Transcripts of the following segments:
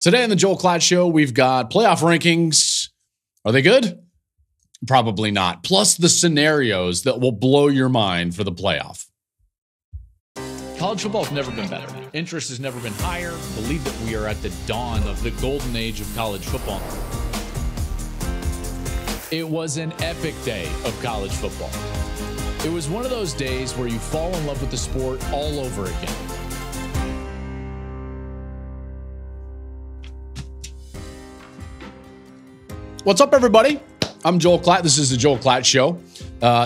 Today on the Joel Klatt Show, we've got playoff rankings. Are they good? Probably not. Plus the scenarios that will blow your mind for the playoff. College football has never been better. Interest has never been higher. I believe that we are at the dawn of the golden age of college football. It was an epic day of college football. It was one of those days where you fall in love with the sport all over again. What's up, everybody? I'm Joel Klatt. This is the Joel Klatt Show.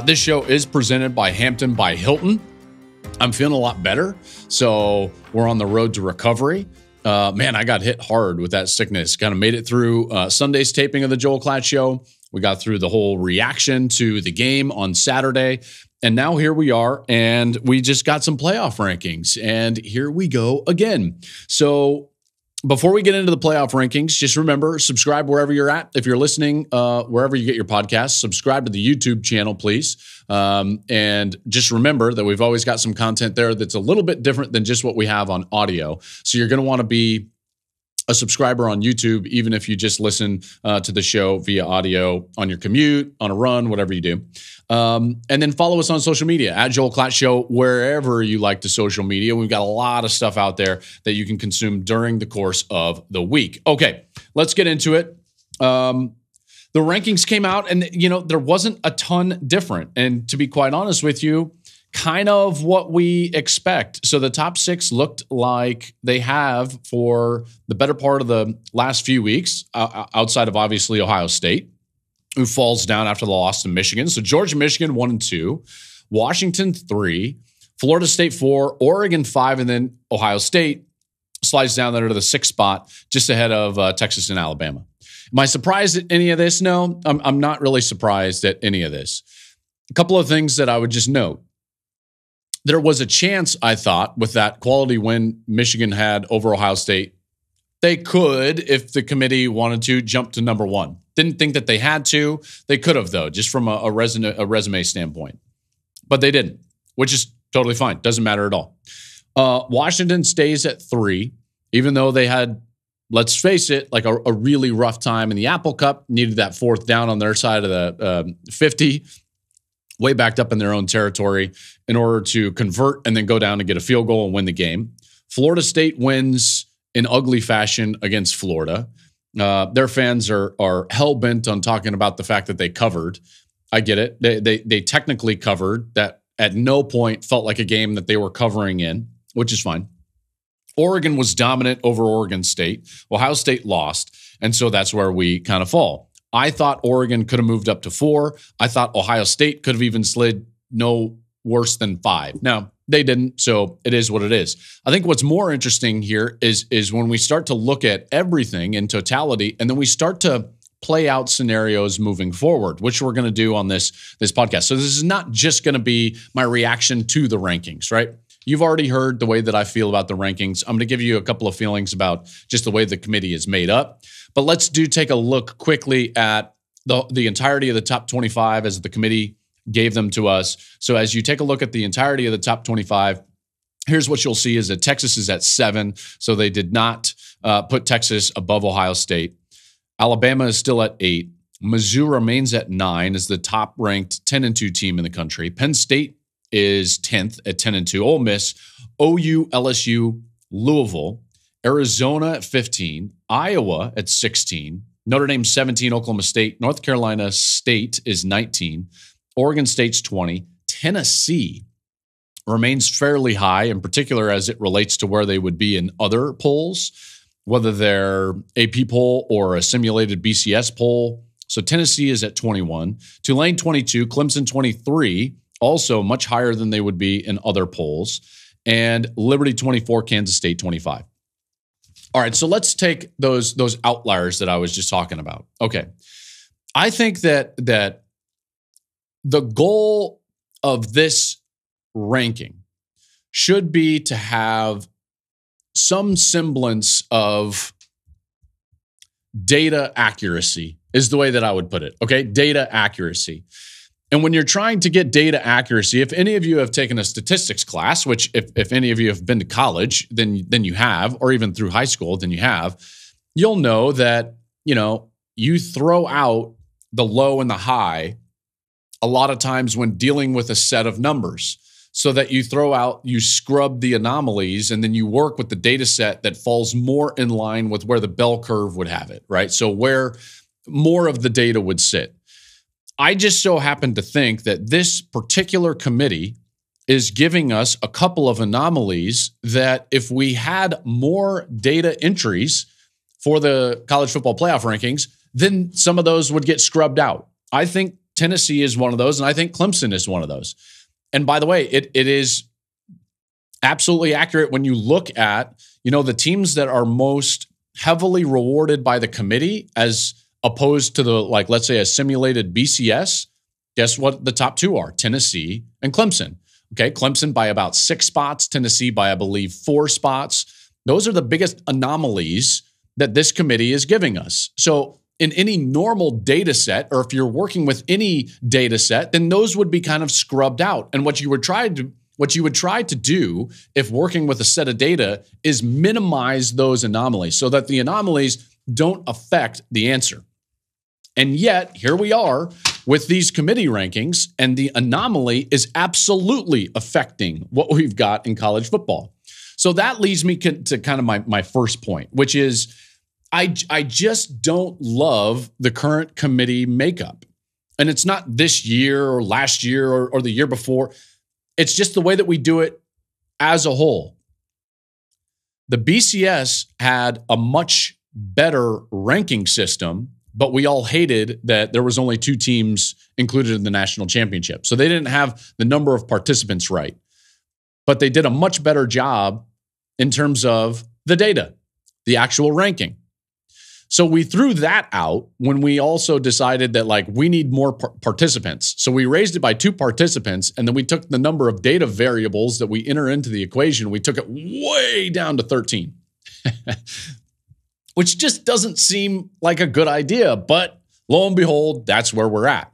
This show is presented by Hampton by Hilton. I'm feeling a lot better, so we're on the road to recovery. Man, I got hit hard with that sickness. Kind of made it through Sunday's taping of the Joel Klatt Show. We got through the whole reaction to the game on Saturday, and now here we are, and we just got some playoff rankings, and here we go again. So before we get into the playoff rankings, just remember, subscribe wherever you're at. If you're listening, wherever you get your podcasts, subscribe to the YouTube channel, please. And just remember that we've always got some content there that's a little bit different than just what we have on audio. So you're going to want to be a subscriber on YouTube, even if you just listen to the show via audio on your commute, on a run, whatever you do. And then follow us on social media at Joel Klatt Show, wherever you like the social media. We've got a lot of stuff out there that you can consume during the course of the week. Okay, let's get into it. The rankings came out, and there wasn't a ton different. And to be quite honest with you, kind of what we expect. So the top six looked like they have for the better part of the last few weeks, outside of obviously Ohio State, who falls down after the loss to Michigan. So Georgia, Michigan, 1 and 2, Washington, 3, Florida State, 4, Oregon, 5, and then Ohio State slides down there to the 6th spot, just ahead of Texas and Alabama. Am I surprised at any of this? No, I'm not really surprised at any of this. A couple of things that I would just note. There was a chance, I thought, with that quality win Michigan had over Ohio State, they could, if the committee wanted to, jump to number 1. Didn't think that they had to. They could have, though, just from a resume standpoint. But they didn't, which is totally fine. Doesn't matter at all. Washington stays at 3, even though they had, let's face it, like a really rough time in the Apple Cup, needed that 4th down on their side of the 50, way backed up in their own territory in order to convert and then go down and get a field goal and win the game. Florida State wins in ugly fashion against Florida. Their fans are hell-bent on talking about the fact that they covered. I get it. They technically covered. That at no point felt like a game that they were covering in, which is fine. Oregon was dominant over Oregon State. Ohio State lost, and so that's where we kind of fall. I thought Oregon could have moved up to 4. I thought Ohio State could have even slid no worse than 5. Now, they didn't, so it is what it is. I think what's more interesting here is when we start to look at everything in totality, and then we start to play out scenarios moving forward, which we're going to do on this podcast. So this is not just going to be my reaction to the rankings, right? You've already heard the way that I feel about the rankings. I'm going to give you a couple of feelings about just the way the committee is made up. But let's take a look quickly at the entirety of the top 25 as the committee gave them to us. So as you take a look at the entirety of the top 25, here's what you'll see is that Texas is at 7. So they did not put Texas above Ohio State. Alabama is still at 8. Mizzou remains at 9 as the top ranked 10-2 team in the country. Penn State is 10th at 10-2. Ole Miss, OU, LSU, Louisville, Arizona at 15, Iowa at 16, Notre Dame 17, Oklahoma State, North Carolina State is 19, Oregon State's 20, Tennessee remains fairly high, in particular as it relates to where they would be in other polls, whether they're AP poll or a simulated BCS poll. So Tennessee is at 21, Tulane 22, Clemson 23, also much higher than they would be in other polls, and Liberty 24, Kansas State 25. All right, so let's take those outliers that I was just talking about. Okay, I think that the goal of this ranking should be to have some semblance of data accuracy is the way that I would put it. Okay, data accuracy. And when you're trying to get data accuracy, if any of you have taken a statistics class, which if any of you have been to college, then you have, or even through high school, then you have, you'll know that, you throw out the low and the high a lot of times when dealing with a set of numbers, so that you scrub the anomalies, and then you work with the data set that falls more in line with where the bell curve would have it, right? So where more of the data would sit. I just so happen to think that this particular committee is giving us a couple of anomalies that if we had more data entries for the college football playoff rankings, then some of those would get scrubbed out. I think Tennessee is one of those, and I think Clemson is one of those. And by the way, it is absolutely accurate when you look at, the teams that are most heavily rewarded by the committee as opposed to let's say a simulated BCS. Guess what the top two are? Tennessee and Clemson. Okay, Clemson by about 6 spots, Tennessee by, I believe, 4 spots. Those are the biggest anomalies that this committee is giving us. So in any normal data set, or if you're working with any data set, then those would be kind of scrubbed out. And what you would try to do if working with a set of data is minimize those anomalies so that the anomalies don't affect the answer. And yet, here we are with these committee rankings, and the anomaly is absolutely affecting what we've got in college football. So that leads me to kind of my first point, which is I just don't love the current committee makeup. And it's not this year or last year or the year before. It's just the way that we do it as a whole. The BCS had a much better ranking system, but we all hated that there was only 2 teams included in the national championship. So they didn't have the number of participants right. But they did a much better job in terms of the data, the actual ranking. So we threw that out when we also decided that we need more participants. So we raised it by 2 participants, and then we took the number of data variables that we enter into the equation. We took it way down to 13, which just doesn't seem like a good idea. But lo and behold, that's where we're at.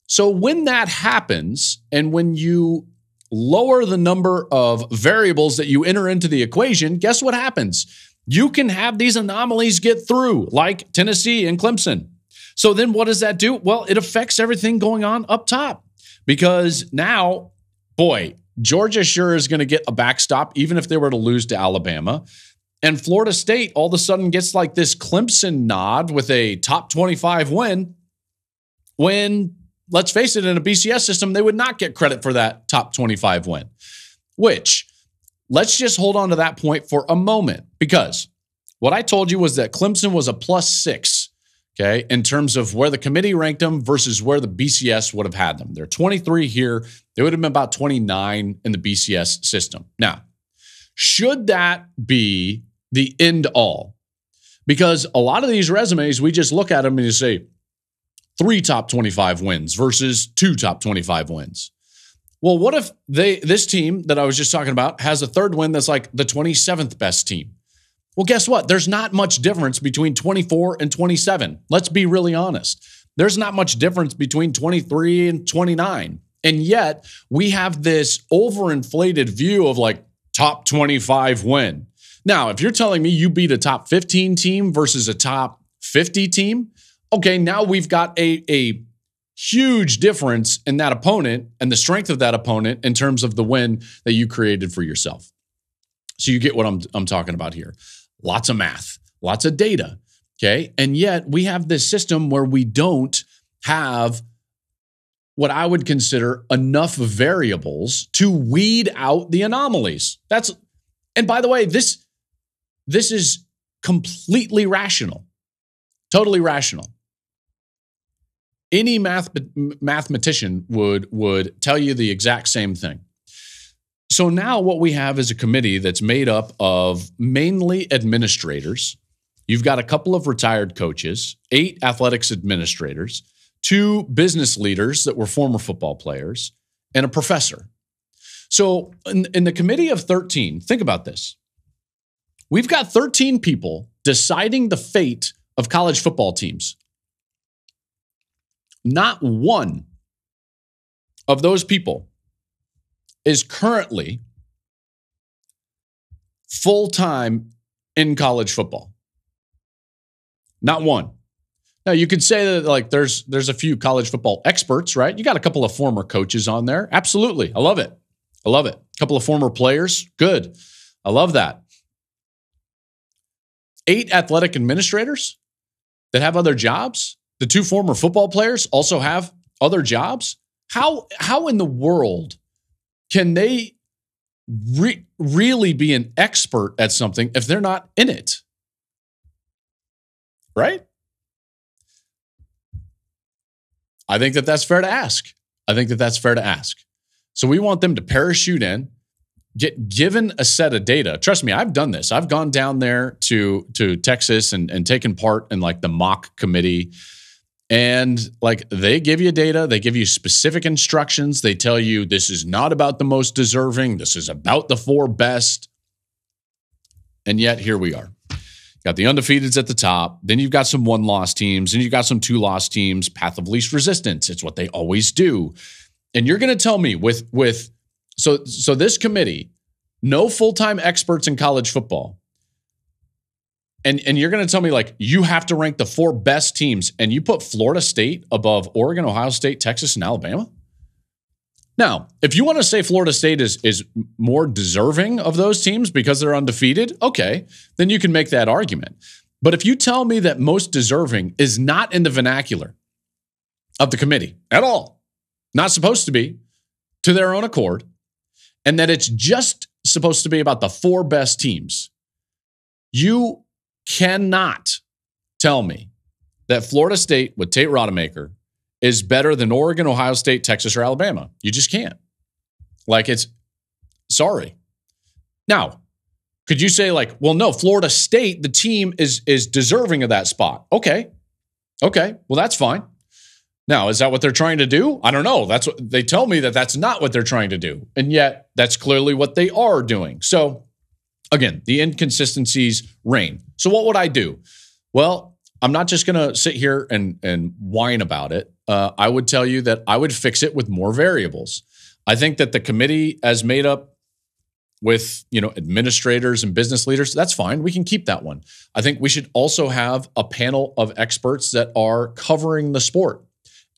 So when that happens, and when you lower the number of variables that you enter into the equation, guess what happens? You can have these anomalies get through, like Tennessee and Clemson. So then what does that do? Well, it affects everything going on up top, because now, boy, Georgia sure is going to get a backstop, even if they were to lose to Alabama. And Florida State all of a sudden gets this Clemson nod with a top 25 win, when, let's face it, in a BCS system, they would not get credit for that top 25 win, which, let's just hold on to that point for a moment, because what I told you was that Clemson was a +6, okay, in terms of where the committee ranked them versus where the BCS would have had them. They're 23 here. They would have been about 29 in the BCS system. Now, should that be the end all? Because a lot of these resumes, we just look at them and you say 3 top 25 wins versus 2 top 25 wins. Well, what if this team that I was just talking about has a 3rd win that's the 27th best team? Well, guess what? There's not much difference between 24 and 27. Let's be really honest. There's not much difference between 23 and 29. And yet we have this overinflated view of top 25 win. Now, if you're telling me you beat a top 15 team versus a top 50 team, okay, now we've got a huge difference in that opponent and the strength of that opponent in terms of the win that you created for yourself. So you get what I'm talking about here. Lots of math, lots of data, okay? And yet we have this system where we don't have what I would consider enough variables to weed out the anomalies. And by the way, this is completely rational, totally rational. Any mathematician would tell you the exact same thing. So now what we have is a committee that's made up of mainly administrators. You've got a couple of retired coaches, 8 athletics administrators, 2 business leaders that were former football players, and a professor. So in the committee of 13, think about this. We've got 13 people deciding the fate of college football teams. Not one of those people is currently full-time in college football. Not one. Now, you could say that like there's a few college football experts, right? You got a couple of former coaches on there. Absolutely. I love it. A couple of former players. Good. I love that. 8 athletic administrators that have other jobs. The 2 former football players also have other jobs. How in the world can they really be an expert at something if they're not in it? Right? I think that's fair to ask. So we want them to parachute in, get given a set of data. Trust me, I've done this. I've gone down there to Texas and taken part in like the mock committee. And like they give you data, they give you specific instructions. They tell you this is not about the most deserving. This is about the 4 best. And yet here we are. Got the undefeateds at the top. Then you've got some 1-loss teams. And you've got some 2-loss teams. Path of least resistance. It's what they always do. And you're going to tell me so this committee, no full-time experts in college football. And you're going to tell me like you have to rank the 4 best teams and you put Florida State above Oregon, Ohio State, Texas, and Alabama? Now, if you want to say Florida State is more deserving of those teams because they're undefeated, okay, then you can make that argument. But if you tell me that most deserving is not in the vernacular of the committee at all, not supposed to be, to their own accord, and that it's just supposed to be about the 4 best teams, you cannot tell me that Florida State with Tate Rodemaker is better than Oregon, Ohio State, Texas, or Alabama. You just can't. Like sorry. Now, could you say like, well, no, Florida State, the team is deserving of that spot. Okay. Well, that's fine. Now, is that what they're trying to do? I don't know. That's what they tell me that's not what they're trying to do. And yet that's clearly what they are doing. So again, the inconsistencies reign. So what would I do? Well, I'm not just going to sit here and whine about it. I would tell you that I would fix it with more variables. I think that the committee as made up with, administrators and business leaders, that's fine. We can keep that one. I think we should also have a panel of experts that are covering the sport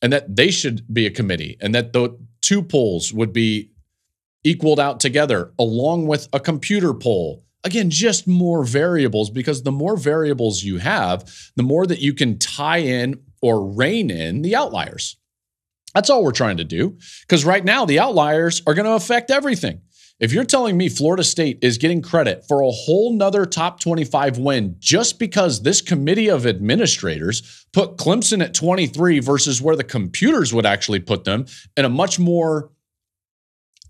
and that they should be a committee and that the 2 polls would be equaled out together along with a computer poll. Again, just more variables, because the more variables you have, the more that you can tie in or rein in the outliers. That's all we're trying to do, because right now the outliers are going to affect everything. If you're telling me Florida State is getting credit for a whole nother top 25 win just because this committee of administrators put Clemson at 23 versus where the computers would actually put them in a much more,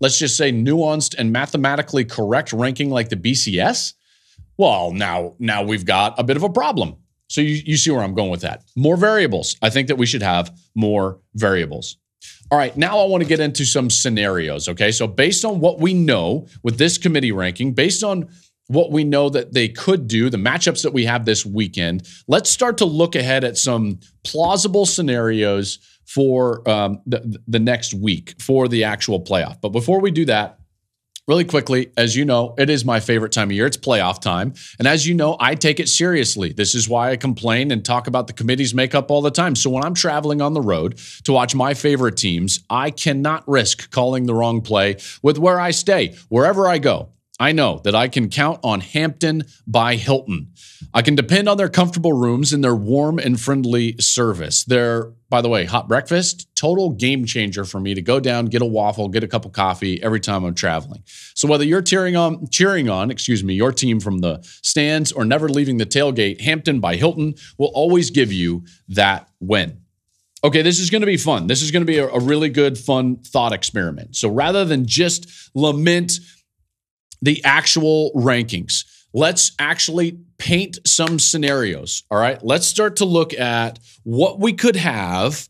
let's just say, nuanced and mathematically correct ranking like the BCS, well, now we've got a bit of a problem. So you see where I'm going with that. More variables. I think that we should have more variables. All right, now I want to get into some scenarios, okay? So based on what we know with this committee ranking, based on what we know that they could do, the matchups that we have this weekend, let's start to look ahead at some plausible scenarios for the next week for the actual playoff. But before we do that, really quickly, as you know, it is my favorite time of year. It's playoff time. And as you know, I take it seriously. This is why I complain and talk about the committee's makeup all the time. So when I'm traveling on the road to watch my favorite teams, I cannot risk calling the wrong play with where I stay. Wherever I go, I know that I can count on Hampton by Hilton. I can depend on their comfortable rooms and their warm and friendly service. Their, by the way, hot breakfast, total game changer for me to go down, get a waffle, get a cup of coffee every time I'm traveling. So whether you're cheering on, your team from the stands or never leaving the tailgate, Hampton by Hilton will always give you that win. Okay, this is going to be fun. This is going to be a really good, fun thought experiment. So rather than just lament the actual rankings, let's actually paint some scenarios. All right, let's start to look at what we could have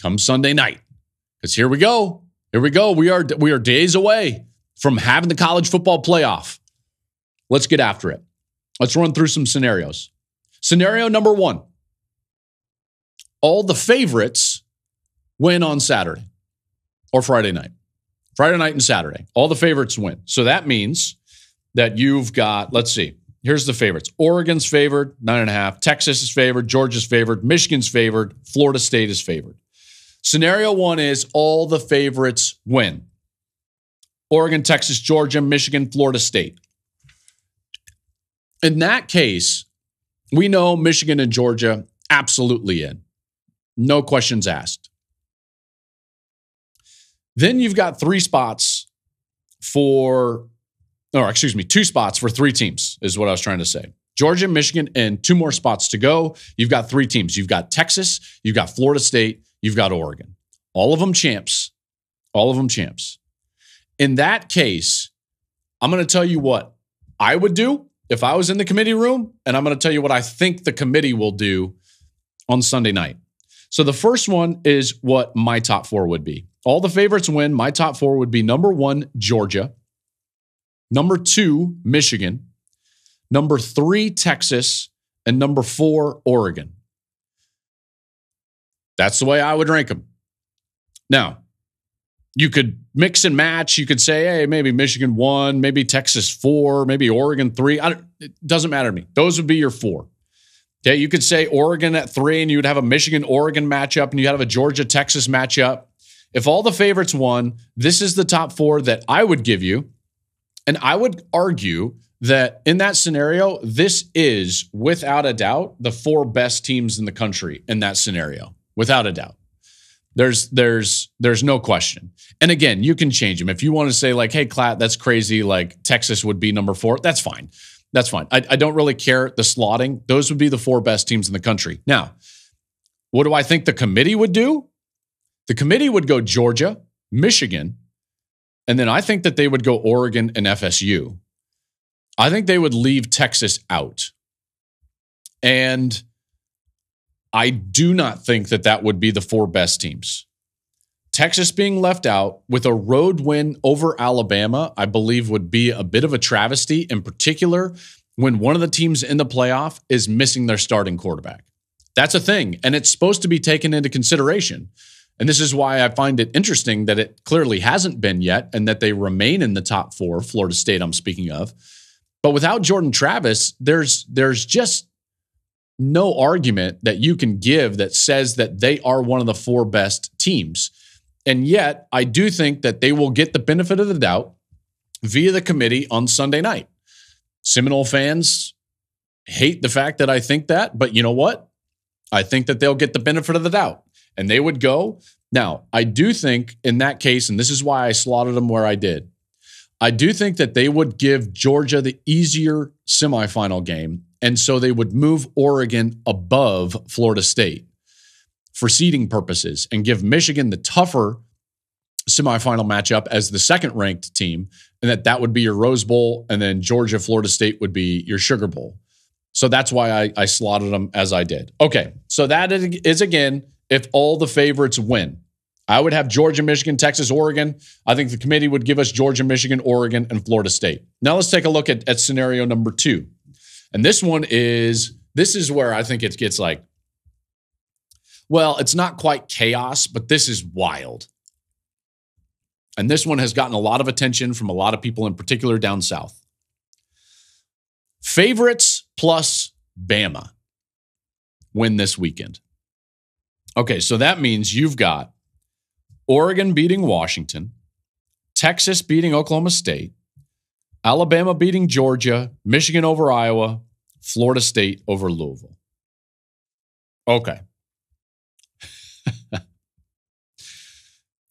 come Sunday night. Because here we go. We are days away from having the college football playoff. Let's get after it. Let's run through some scenarios. Scenario number 1. All the favorites win on Saturday or Friday night. Friday night and Saturday. All the favorites win. So that means that you've got, let's see, Here's the favorites. Oregon's favored, 9.5. Texas is favored. Georgia's favored. Michigan's favored. Florida State is favored. Scenario 1 is all the favorites win. Oregon, Texas, Georgia, Michigan, Florida State. In that case, we know Michigan and Georgia absolutely in. No questions asked. Then you've got 2 spots for 3 teams is what I was trying to say. Georgia, Michigan, and 2 more spots to go. You've got 3 teams. You've got Texas, you've got Florida State, you've got Oregon. All of them champs. All of them champs. In that case, I'm going to tell you what I would do if I was in the committee room, and I'm going to tell you what I think the committee will do on Sunday night. So the first one is what my top 4 would be. All the favorites win. My top 4 would be number 1, Georgia. Number 2, Michigan. Number 3, Texas. And number 4, Oregon. That's the way I would rank them. Now, you could mix and match. You could say, hey, maybe Michigan 1, maybe Texas 4, maybe Oregon 3. It doesn't matter to me. Those would be your 4. Okay, you could say Oregon at 3, and you would have a Michigan-Oregon matchup, and you have a Georgia-Texas matchup. If all the favorites won, this is the top 4 that I would give you. And I would argue that in that scenario, this is, without a doubt, the 4 best teams in the country in that scenario. Without a doubt. There's no question. And again, you can change them. If you want to say like, hey, Klatt, that's crazy. Like Texas would be number 4. That's fine. That's fine. I don't really care the slotting. Those would be the 4 best teams in the country. Now, what do I think the committee would do? The committee would go Georgia, Michigan, and then I think that they would go Oregon and FSU. I think they would leave Texas out. And I do not think that that would be the 4 best teams. Texas being left out with a road win over Alabama, I believe would be a bit of a travesty, in particular when one of the teams in the playoff is missing their starting quarterback. That's a thing, and it's supposed to be taken into consideration. And this is why I find it interesting that it clearly hasn't been yet and that they remain in the top 4, Florida State I'm speaking of. But without Jordan Travis, there's just no argument that you can give that says that they are one of the 4 best teams. And yet, I do think that they will get the benefit of the doubt via the committee on Sunday night. Seminole fans hate the fact that I think that, but you know what? I think that they'll get the benefit of the doubt, and they would go. Now, I do think in that case, and this is why I slotted them where I did, I do think that they would give Georgia the easier semifinal game, and so they would move Oregon above Florida State for seeding purposes and give Michigan the tougher semifinal matchup as the second-ranked team, and that would be your Rose Bowl, and then Georgia, Florida State would be your Sugar Bowl. So that's why I slotted them as I did. Okay, so that is, again, if all the favorites win. I would have Georgia, Michigan, Texas, Oregon. I think the committee would give us Georgia, Michigan, Oregon, and Florida State. Now let's take a look at scenario number 2. And this is where I think it gets like, well, it's not quite chaos, but this is wild. And this one has gotten a lot of attention from a lot of people, in particular down south. Favorites plus Bama win this weekend. Okay, so that means you've got Oregon beating Washington, Texas beating Oklahoma State, Alabama beating Georgia, Michigan over Iowa, Florida State over Louisville. Okay.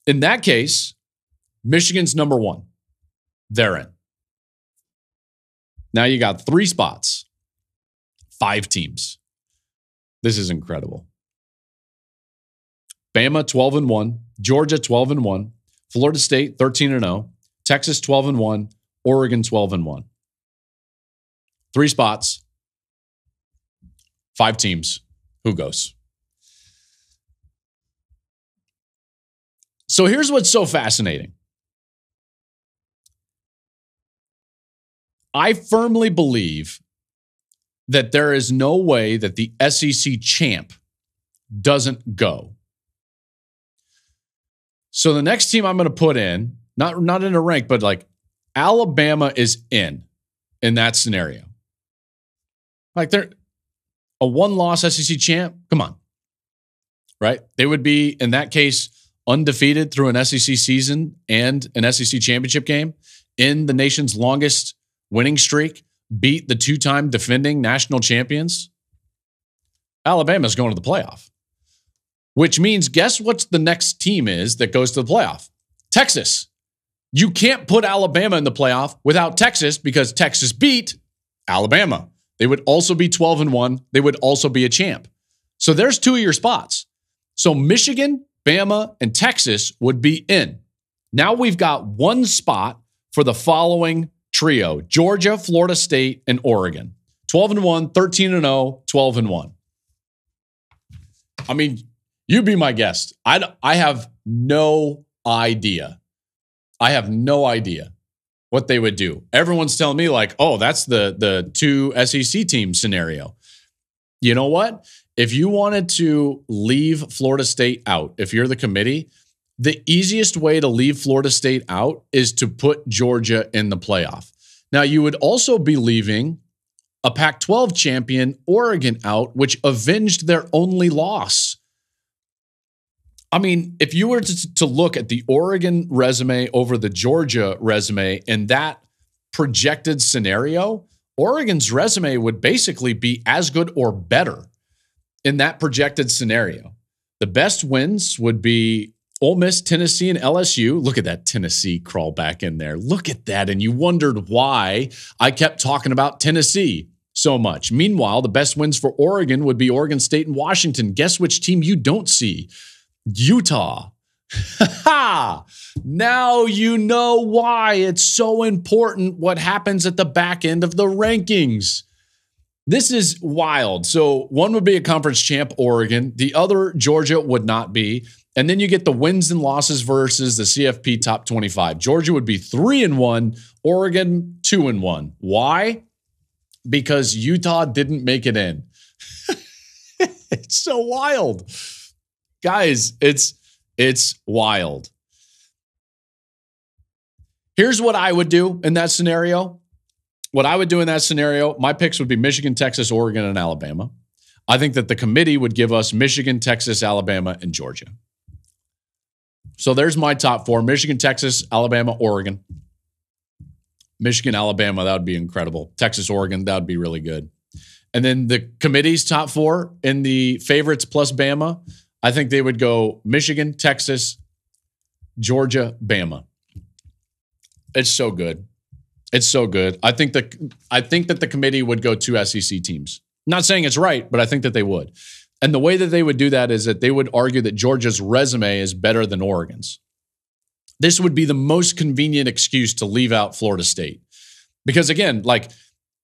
In that case, Michigan's number 1. They're in. Now you got 3 spots, 5 teams. This is incredible. Bama 12-1, Georgia 12-1, Florida State 13-0, Texas 12-1, Oregon 12-1. 3 spots, 5 teams. Who goes? So here's what's so fascinating. I firmly believe that there is no way that the SEC champ doesn't go. So the next team I'm going to put in, not in a rank, but like Alabama is in that scenario. Like they're a one-loss SEC champ. Come on. Right? They would be, in that case, undefeated through an SEC season and an SEC championship game in the nation's longest winning streak, beat the two-time defending national champions. Alabama's going to the playoff, which means guess what the next team is that goes to the playoff? Texas. You can't put Alabama in the playoff without Texas because Texas beat Alabama. They would also be 12-1. They would also be a champ. So there's two of your spots. So Michigan, Bama, and Texas would be in. Now we've got one spot for the following trio: Georgia, Florida State, and Oregon. 12-1, 13-0, 12-1. I mean, you be my guest. I have no idea. I have no idea what they would do. Everyone's telling me like, oh, that's the two SEC team scenario. You know what? If you wanted to leave Florida State out, if you're the committee, the easiest way to leave Florida State out is to put Georgia in the playoff. Now, you would also be leaving a Pac-12 champion, Oregon, out, which avenged their only loss. I mean, if you were to look at the Oregon resume over the Georgia resume in that projected scenario, Oregon's resume would basically be as good or better in that projected scenario. The best wins would be Ole Miss, Tennessee, and LSU. Look at that Tennessee crawl back in there. Look at that. And you wondered why I kept talking about Tennessee so much. Meanwhile, the best wins for Oregon would be Oregon State and Washington. Guess which team you don't see? Utah. Now you know why it's so important what happens at the back end of the rankings. This is wild. So one would be a conference champ, Oregon. The other, Georgia, would not be. And then you get the wins and losses versus the CFP top 25. Georgia would be 3-1, Oregon 2-1. Why? Because Utah didn't make it in. It's so wild. Guys, it's wild. Here's what I would do in that scenario. What I would do in that scenario, my picks would be Michigan, Texas, Oregon, and Alabama. I think that the committee would give us Michigan, Texas, Alabama, and Georgia. So there's my top four: Michigan, Texas, Alabama, Oregon. Michigan, Alabama, that would be incredible. Texas, Oregon, that would be really good. And then the committee's top four in the favorites plus Bama, I think they would go Michigan, Texas, Georgia, Bama. It's so good. It's so good. I think that the committee would go two SEC teams. Not saying it's right, but I think that they would. And the way that they would do that is that they would argue that Georgia's resume is better than Oregon's. This would be the most convenient excuse to leave out Florida State. Because again, like,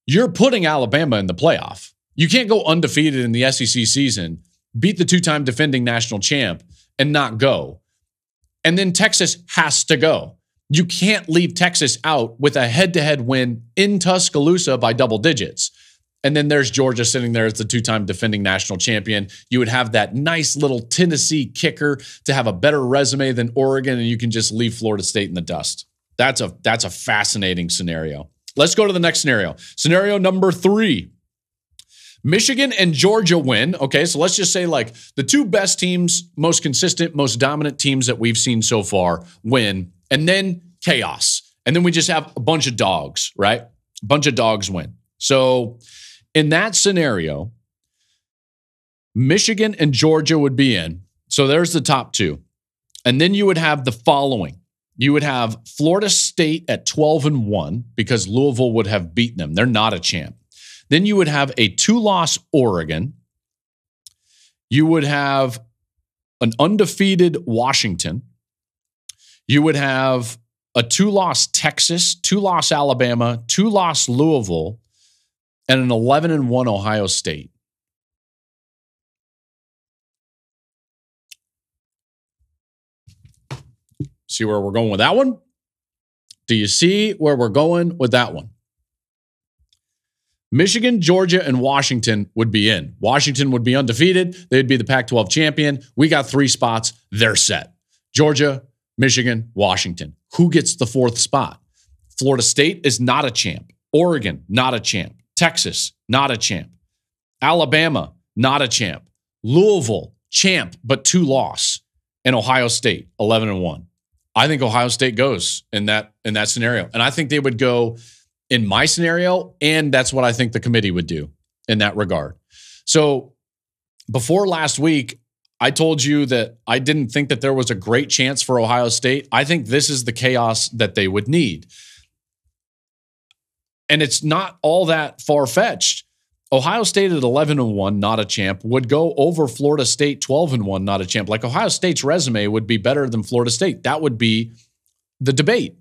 you're putting Alabama in the playoff. You can't go undefeated in the SEC season, beat the two-time defending national champ, and not go. And then Texas has to go. You can't leave Texas out with a head-to-head win in Tuscaloosa by double digits. And then there's Georgia sitting there as the two-time defending national champion. You would have that nice little Tennessee kicker to have a better resume than Oregon, and you can just leave Florida State in the dust. That's a fascinating scenario. Let's go to the next scenario. Scenario number 3. Michigan and Georgia win. Okay, so let's just say like the two best teams, most consistent, most dominant teams that we've seen so far win, and then chaos. And then we just have a bunch of dogs, right? A bunch of dogs win. So in that scenario, Michigan and Georgia would be in. So there's the top two. And then you would have the following. You would have Florida State at 12-1 because Louisville would have beaten them. They're not a champ. Then you would have a 2-loss Oregon. You would have an undefeated Washington. You would have a 2-loss Texas, 2-loss Alabama, 2-loss Louisville, and an 11-1 Ohio State. See where we're going with that one? Do you see where we're going with that one? Michigan, Georgia, and Washington would be in. Washington would be undefeated. They'd be the Pac-12 champion. We got 3 spots. They're set. Georgia, Michigan, Washington. Who gets the 4th spot? Florida State is not a champ. Oregon, not a champ. Texas, not a champ. Alabama, not a champ. Louisville, champ, but 2-loss. And Ohio State, 11-1. I think Ohio State goes in that scenario. And I think they would go in my scenario, and that's what I think the committee would do in that regard. So before last week, I told you that I didn't think that there was a great chance for Ohio State. I think this is the chaos that they would need. And it's not all that far-fetched. Ohio State at 11-1, not a champ, would go over Florida State 12-1, not a champ. Like Ohio State's resume would be better than Florida State. That would be the debate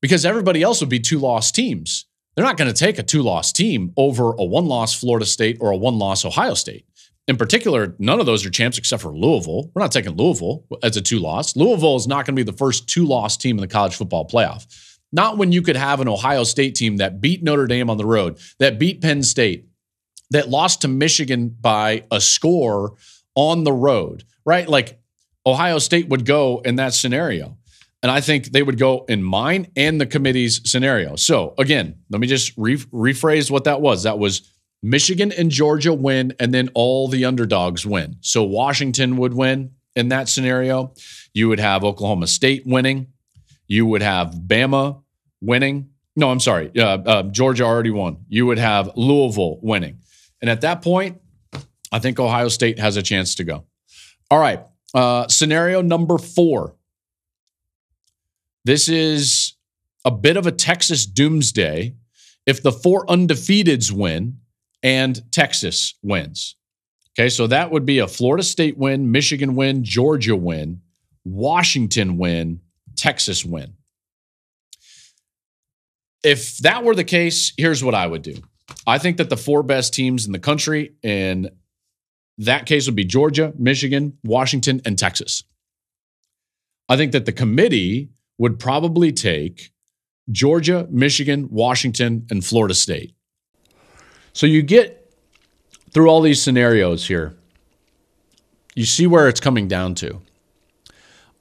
because everybody else would be 2-loss teams. They're not going to take a 2-loss team over a 1-loss Florida State or a 1-loss Ohio State. In particular, none of those are champs except for Louisville. We're not taking Louisville as a 2-loss. Louisville is not going to be the first 2-loss team in the college football playoff. Not when you could have an Ohio State team that beat Notre Dame on the road, that beat Penn State, that lost to Michigan by a score on the road, right? Like Ohio State would go in that scenario. And I think they would go in mine and the committee's scenario. So again, let me just rephrase what that was. That was Michigan and Georgia win, and then all the underdogs win. So Washington would win in that scenario. You would have Oklahoma State winning. You would have Bama winning. No, I'm sorry. Georgia already won. You would have Louisville winning. And at that point, I think Ohio State has a chance to go. All right. Scenario number 4. This is a bit of a Texas doomsday if the 4 undefeateds win and Texas wins. Okay, so that would be a Florida State win, Michigan win, Georgia win, Washington win, Texas win. If that were the case, here's what I would do. I think that the 4 best teams in the country in that case would be Georgia, Michigan, Washington, and Texas. I think that the committee would probably take Georgia, Michigan, Washington, and Florida State. So you get through all these scenarios here. You see where it's coming down to.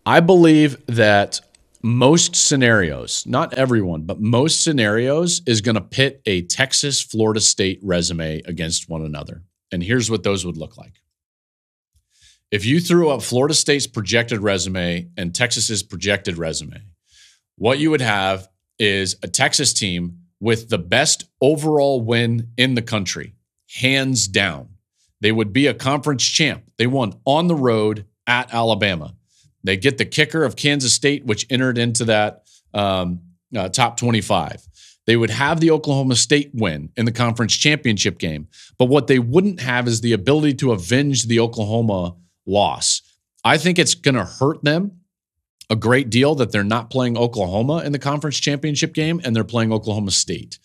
I believe that most scenarios, not everyone, but most scenarios is going to pit a Texas, Florida State resume against one another. And here's what those would look like. If you threw up Florida State's projected resume and Texas's projected resume, what you would have is a Texas team with the best overall win in the country, hands down. They would be a conference champ. They won on the road at Alabama. They get the kicker of Kansas State, which entered into that top 25. They would have the Oklahoma State win in the conference championship game. But what they wouldn't have is the ability to avenge the Oklahoma loss. I think it's going to hurt them a great deal that they're not playing Oklahoma in the conference championship game and they're playing Oklahoma State.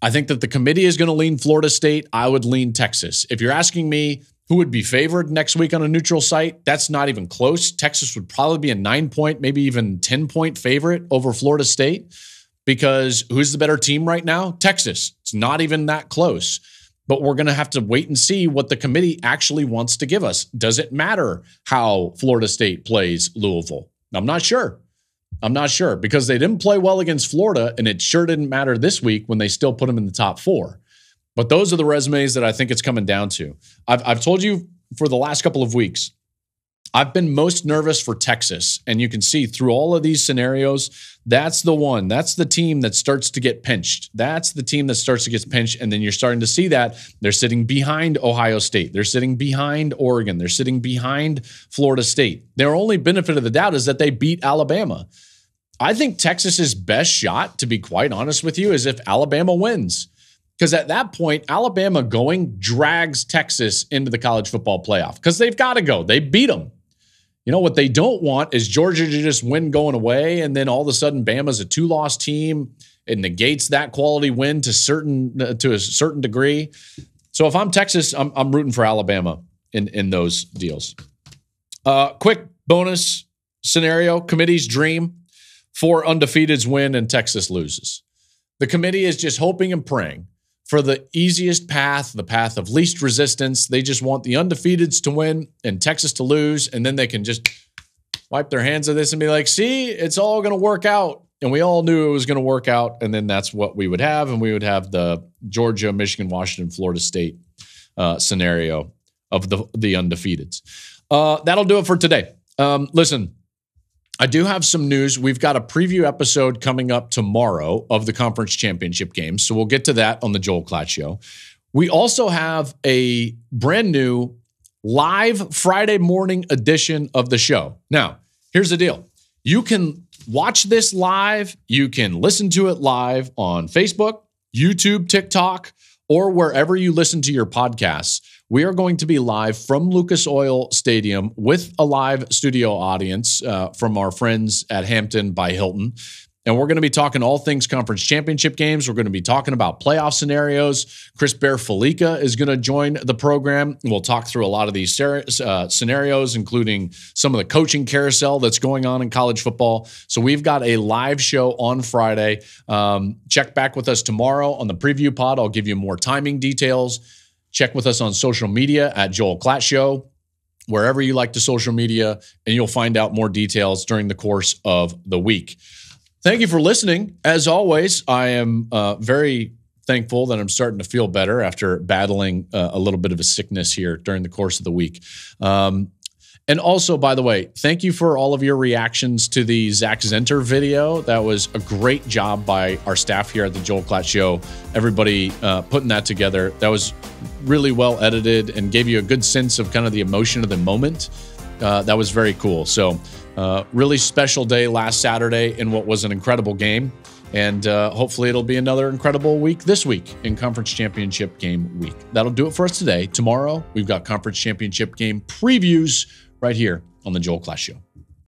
I think that the committee is going to lean Florida State. I would lean Texas. If you're asking me who would be favored next week on a neutral site, that's not even close. Texas would probably be a 9-point, maybe even 10-point favorite over Florida State because who's the better team right now? Texas. It's not even that close. But we're going to have to wait and see what the committee actually wants to give us. Does it matter how Florida State plays Louisville? I'm not sure. Because they didn't play well against Florida, and it sure didn't matter this week when they still put them in the top 4. But those are the resumes that I think it's coming down to. I've told you for the last couple of weeks, I've been most nervous for Texas. And you can see through all of these scenarios, that's the one. That's the team that starts to get pinched. That's the team that starts to get pinched. And then you're starting to see that they're sitting behind Ohio State. They're sitting behind Oregon. They're sitting behind Florida State. Their only benefit of the doubt is that they beat Alabama. I think Texas's best shot, to be quite honest with you, is if Alabama wins. Because at that point, Alabama going drags Texas into the college football playoff because they've got to go. They beat them. You know, what they don't want is Georgia to just win going away, and then all of a sudden Bama's a 2-loss team. It negates that quality win to a certain degree. So if I'm Texas, I'm rooting for Alabama in those deals. Quick bonus scenario, committee's dream, 4 undefeateds win and Texas loses. The committee is just hoping and praying for the easiest path, the path of least resistance. They just want the undefeateds to win and Texas to lose, and then they can just wipe their hands of this and be like, see, it's all going to work out. And we all knew it was going to work out, and then that's what we would have, and we would have the Georgia, Michigan, Washington, Florida State scenario of the undefeateds. That'll do it for today. Listen, I do have some news. We've got a preview episode coming up tomorrow of the conference championship games, so we'll get to that on the Joel Klatt Show. We also have a brand new live Friday morning edition of the show. Now, here's the deal. You can watch this live. You can listen to it live on Facebook, YouTube, TikTok, or wherever you listen to your podcasts. We are going to be live from Lucas Oil Stadium with a live studio audience from our friends at Hampton by Hilton. And we're going to be talking all things conference championship games. We're going to be talking about playoff scenarios. Chris Bear-Felica is going to join the program. We'll talk through a lot of these scenarios, including some of the coaching carousel that's going on in college football. So we've got a live show on Friday. Check back with us tomorrow on the preview pod. I'll give you more timing details. Check with us on social media at Joel Klatt Show, wherever you like to social media, and you'll find out more details during the course of the week. Thank you for listening. As always, I am very thankful that I'm starting to feel better after battling a little bit of a sickness here during the course of the week. And also, by the way, thank you for all of your reactions to the Zach Zenter video. That was a great job by our staff here at the Joel Klatt Show. Everybody putting that together. That was really well edited and gave you a good sense of kind of the emotion of the moment. That was very cool. So really special day last Saturday in what was an incredible game. And hopefully it'll be another incredible week this week in Conference Championship Game Week. That'll do it for us today. Tomorrow, we've got Conference Championship Game previews right here on the Joel Klatt Show.